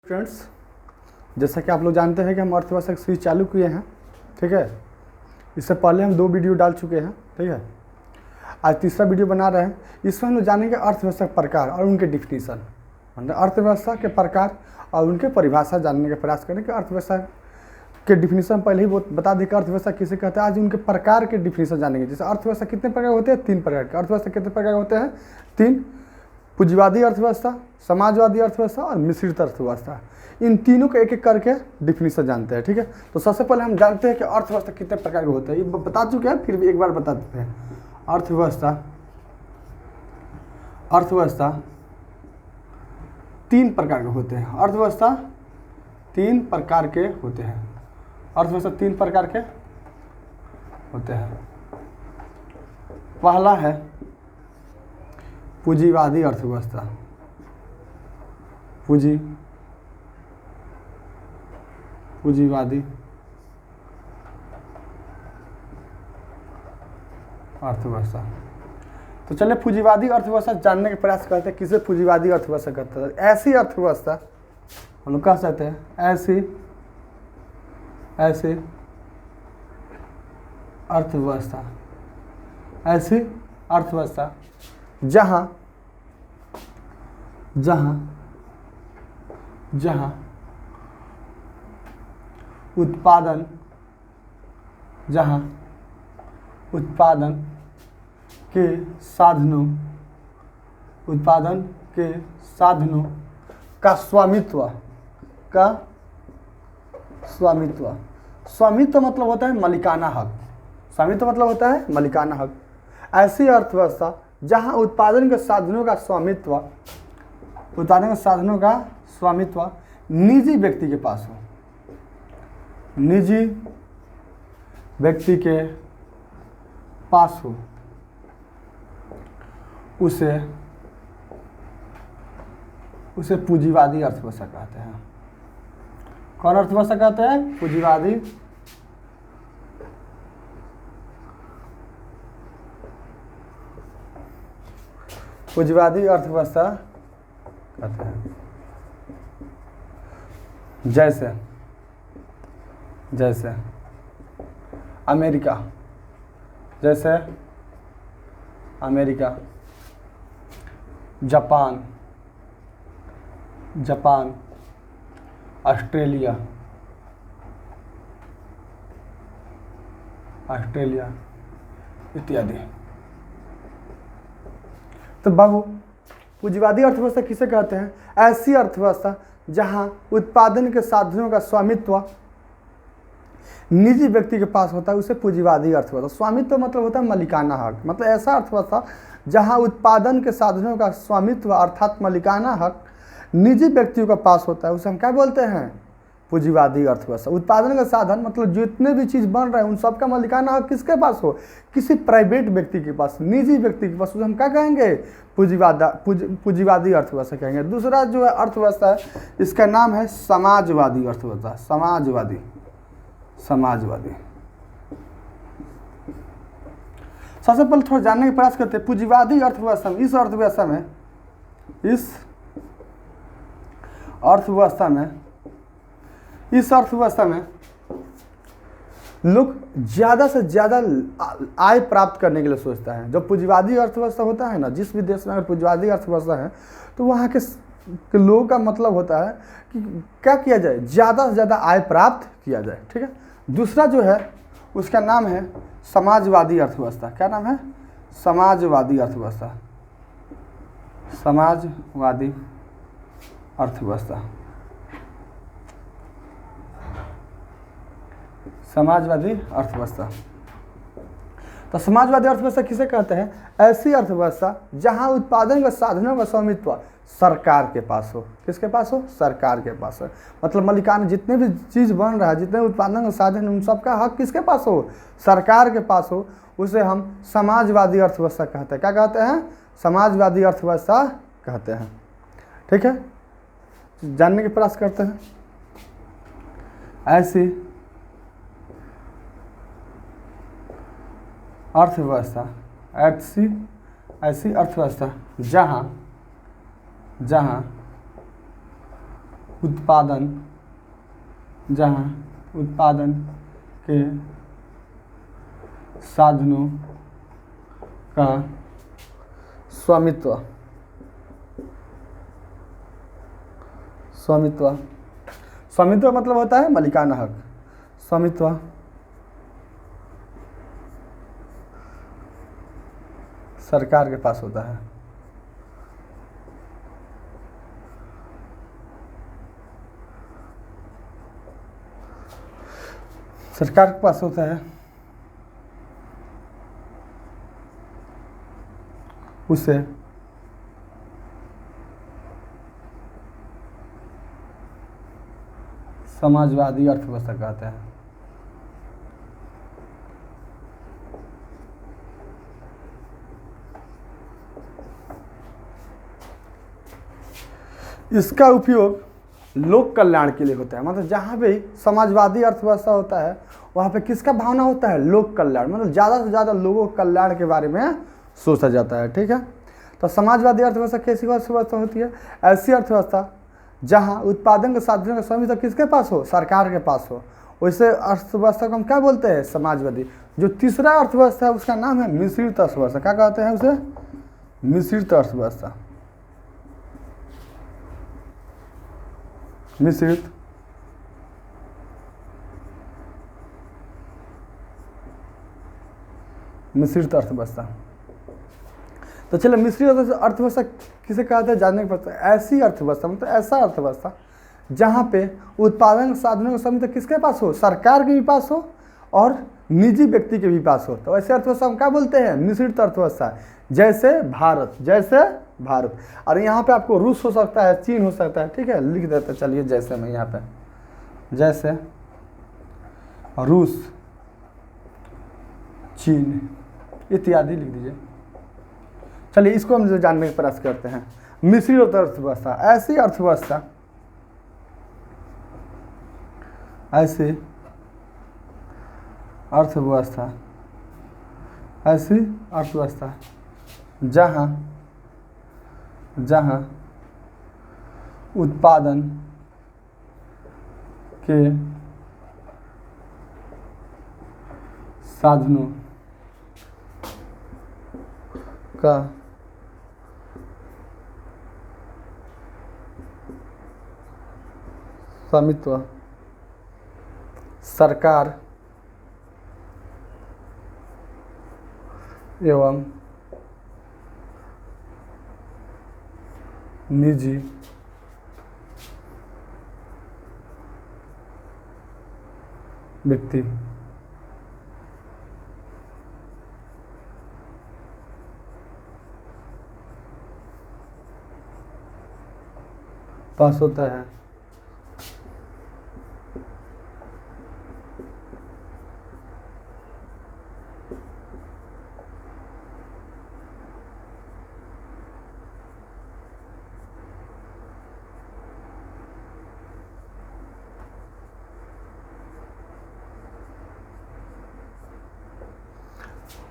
Friends, जैसा कि आप लोग जानते हैं कि हम अर्थव्यवस्था की सीरीज चालू किए हैं, ठीक है। इससे पहले हम 2 वीडियो डाल चुके हैं, ठीक है। आज तीसरा वीडियो बना रहे हैं। इसमें हम लोग जानेंगे अर्थव्यवस्था के प्रकार और उनके डिफिनीसन, मतलब अर्थव्यवस्था के प्रकार और उनके परिभाषा जानने का प्रयास करेंगे। अर्थव्यवस्था के डिफिनीसन पहले ही बता दें कि अर्थव्यवस्था किसे कहते हैं। आज उनके प्रकार के डिफिनीसन जानेंगे। जैसे अर्थव्यवस्था कितने प्रकार होते हैं? 3 प्रकार के। अर्थव्यवस्था कितने प्रकार होते हैं? 3। पूंजीवादी अर्थव्यवस्था, समाजवादी अर्थव्यवस्था और मिश्रित अर्थव्यवस्था। इन तीनों के एक एक करके डिफिनीशन जानते हैं, ठीक है। तो सबसे पहले हम जानते हैं कि अर्थव्यवस्था कितने प्रकार के होते हैं। ये बता चुके हैं, फिर भी एक बार बता देते हैं। अर्थव्यवस्था 3 प्रकार के होते हैं। अर्थव्यवस्था 3 प्रकार के होते हैं। अर्थव्यवस्था 3 प्रकार के होते हैं। पहला है पूंजीवादी अर्थव्यवस्था। पूंजीवादी अर्थव्यवस्था। तो चलिए पूंजीवादी अर्थव्यवस्था जानने का प्रयास करते हैं। किसे पूंजीवादी अर्थव्यवस्था कहते हैं? ऐसी अर्थव्यवस्था हम लोग कह सकते हैं, ऐसी अर्थव्यवस्था जहां उत्पादन के साधनों का स्वामित्व मतलब होता है मालिकाना हक। स्वामित्व मतलब होता है मालिकाना हक। ऐसी अर्थव्यवस्था जहां उत्पादन के साधनों का स्वामित्व निजी व्यक्ति के पास हो। निजी व्यक्ति के पास हो, उसे पूंजीवादी अर्थव्यवस्था कहते हैं। कौन अर्थव्यवस्था कहते हैं? पूंजीवादी अर्थव्यवस्था कहते हैं। जैसे अमेरिका, जापान, ऑस्ट्रेलिया इत्यादि। तो बाबू, पूंजीवादी अर्थव्यवस्था किसे कहते हैं? ऐसी अर्थव्यवस्था जहां उत्पादन के साधनों का स्वामित्व निजी व्यक्ति के पास होता है, उसे पूंजीवादी अर्थव्यवस्था। स्वामित्व मतलब होता है मालिकाना हक। मतलब ऐसा अर्थव्यवस्था जहां उत्पादन के साधनों का स्वामित्व अर्थात मालिकाना हक निजी व्यक्तियों के पास होता है, उसे हम क्या बोलते हैं? पूंजीवादी अर्थव्यवस्था। उत्पादन का साधन मतलब जितने भी चीज़ बन रहे हैं उन सबका मालिकाना हक किसके पास हो? किसी प्राइवेट व्यक्ति के पास, निजी व्यक्ति के पास। उसे हम क्या कहेंगे? पूंजीवादी अर्थव्यवस्था कहेंगे। दूसरा जो है अर्थव्यवस्था है, इसका नाम है समाजवादी अर्थव्यवस्था। समाजवादी। सबसे पहले थोड़ा जानने का प्रयास करते हैं पूंजीवादी अर्थव्यवस्था में। इस अर्थव्यवस्था में लोग ज़्यादा से ज़्यादा आय प्राप्त करने के लिए सोचता है। जो पूंजीवादी अर्थव्यवस्था होता है ना, जिस भी देश में अगर पूंजीवादी अर्थव्यवस्था है तो वहाँ के लोगों का मतलब होता है कि क्या किया जाए? ज़्यादा से ज़्यादा आय प्राप्त किया जाए, ठीक है। दूसरा जो है उसका नाम है समाजवादी अर्थव्यवस्था। क्या नाम है? समाजवादी अर्थव्यवस्था। तो समाजवादी अर्थव्यवस्था किसे कहते हैं? ऐसी अर्थव्यवस्था जहां उत्पादन के साधनों का स्वामित्व सरकार के पास हो। किसके पास हो? सरकार के पास हो। मतलब मालिकाना जितने भी चीज़ बन रहा है, जितने उत्पादन के साधन उन सबका हक किसके पास हो? सरकार के पास हो। उसे हम समाजवादी अर्थव्यवस्था कहते हैं। क्या कहते हैं? समाजवादी अर्थव्यवस्था कहते हैं, ठीक है। जानने के प्रयास करते हैं। ऐसी अर्थव्यवस्था जहाँ उत्पादन, जहाँ उत्पादन के साधनों का स्वामित्व मतलब होता है मालिकाना हक। स्वामित्व सरकार के पास होता है। सरकार के पास होता है, उसे समाजवादी अर्थव्यवस्था कहते हैं। इसका उपयोग लोक कल्याण के लिए होता है। मतलब जहाँ भी समाजवादी अर्थव्यवस्था होता है वहाँ पे किसका भावना होता है? लोक कल्याण। मतलब ज़्यादा से ज़्यादा लोगों के कल्याण के बारे में सोचा जाता है। ठीक है, तो समाजवादी अर्थव्यवस्था कैसी अर्थव्यवस्था होती है? ऐसी अर्थव्यवस्था जहाँ उत्पादन के साधनों का स्वामित्व किसके पास हो? सरकार के पास हो। वैसे अर्थव्यवस्था को हम क्या बोलते हैं? समाजवादी। जो तीसरा अर्थव्यवस्था है उसका नाम है मिश्रित अर्थव्यवस्था। क्या कहते हैं उसे? मिश्रित अर्थव्यवस्था। मिश्रित अर्थव्यवस्था। तो चलो मिश्रित अर्थव्यवस्था किसे कहते हैं जानने के पड़ता है। ऐसी अर्थव्यवस्था मतलब ऐसा अर्थव्यवस्था जहाँ पे उत्पादन साधनों का स्वामित्व किसके पास हो? सरकार के भी पास हो और निजी व्यक्ति के भी पास हो। तो ऐसे अर्थव्यवस्था हम क्या बोलते हैं? मिश्रित अर्थव्यवस्था। जैसे भारत। और यहाँ पे आपको रूस हो सकता है, चीन हो सकता है। ठीक है, लिख देते चलिए जैसे में यहाँ पे, जैसे रूस, चीन इत्यादि लिख दीजिए। चलिए इसको हम जानने का प्रयास करते हैं। मिश्रित अर्थव्यवस्था ऐसी अर्थव्यवस्था जहाँ उत्पादन के साधनों का स्वामित्व सरकार एवं निजी व्यक्ति पास होता है।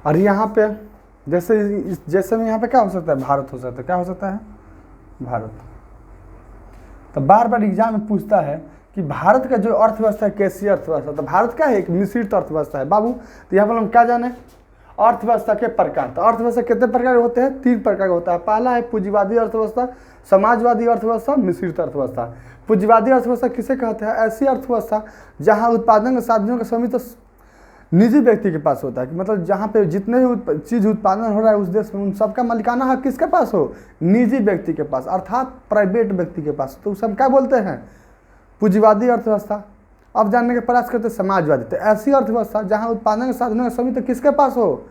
और यहाँ पे जैसे में यहाँ पे क्या हो सकता है? भारत हो सकता है। क्या हो सकता है? भारत। तो बार बार एग्जाम में पूछता है कि भारत का जो अर्थव्यवस्था है कैसी अर्थव्यवस्था? तो भारत क्या है? एक मिश्रित अर्थव्यवस्था है बाबू। तो यहाँ पर हम क्या जाने? अर्थव्यवस्था के प्रकार। तो अर्थव्यवस्था कितने प्रकार के होते हैं? 3 प्रकार के होता है। पहला है पूंजीवादी अर्थव्यवस्था, समाजवादी अर्थव्यवस्था, मिश्रित अर्थव्यवस्था। पूंजीवादी अर्थव्यवस्था किसे कहते हैं? ऐसी अर्थव्यवस्था जहाँ उत्पादन के साधनों का स्वामित्व निजी व्यक्ति के पास होता है। कि मतलब जहाँ पे जितने भी चीज़ उत्पादन हो रहा है उस देश में उन सबका मालिकाना हक किसके पास हो? निजी व्यक्ति के पास, अर्थात प्राइवेट व्यक्ति के पास। तो सब क्या बोलते हैं? पूंजीवादी अर्थव्यवस्था। अब जानने का प्रयास करते हैं समाजवादी। तो ऐसी अर्थव्यवस्था जहाँ उत्पादन के साधनों का स्वामित्व किसके पास हो?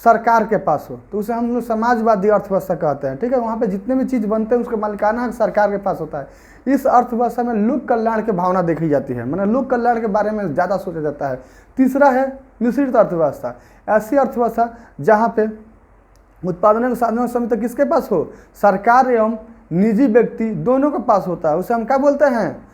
सरकार के पास हो। तो उसे हम लोग समाजवादी अर्थव्यवस्था कहते हैं। ठीक है, वहाँ पे जितने भी चीज़ बनते हैं उसका मालिकाना हक सरकार के पास होता है। इस अर्थव्यवस्था में लोक कल्याण की भावना देखी जाती है। मतलब लोक कल्याण के बारे में ज़्यादा सोचा जाता है। तीसरा है मिश्रित अर्थव्यवस्था। ऐसी अर्थव्यवस्था जहाँ पे उत्पादन के साधनों का स्वामित्व किसके पास हो? सरकार एवं निजी व्यक्ति दोनों के पास होता है। उसे हम क्या बोलते हैं?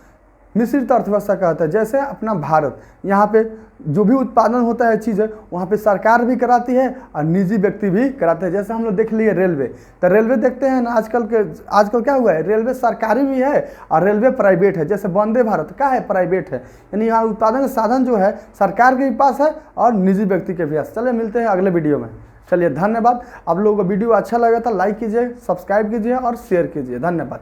मिश्रित अर्थव्यवस्था कहते हैं। जैसे अपना भारत, यहाँ पे जो भी उत्पादन होता है चीज़ें, वहाँ पे सरकार भी कराती है और निजी व्यक्ति भी कराते हैं। जैसे हम लोग देख लिए रेलवे, तो रेलवे देखते हैं ना आजकल क्या हुआ है, रेलवे सरकारी भी है और रेलवे प्राइवेट है। जैसे वंदे भारत क्या है, प्राइवेट है। यानी यहाँ उत्पादन का साधन जो है सरकार के भी पास है और निजी व्यक्ति के भी पास। चलिए मिलते हैं अगले वीडियो में। चलिए धन्यवाद। आप लोगों को वीडियो अच्छा लगा था लाइक कीजिए, सब्सक्राइब कीजिए और शेयर कीजिए। धन्यवाद।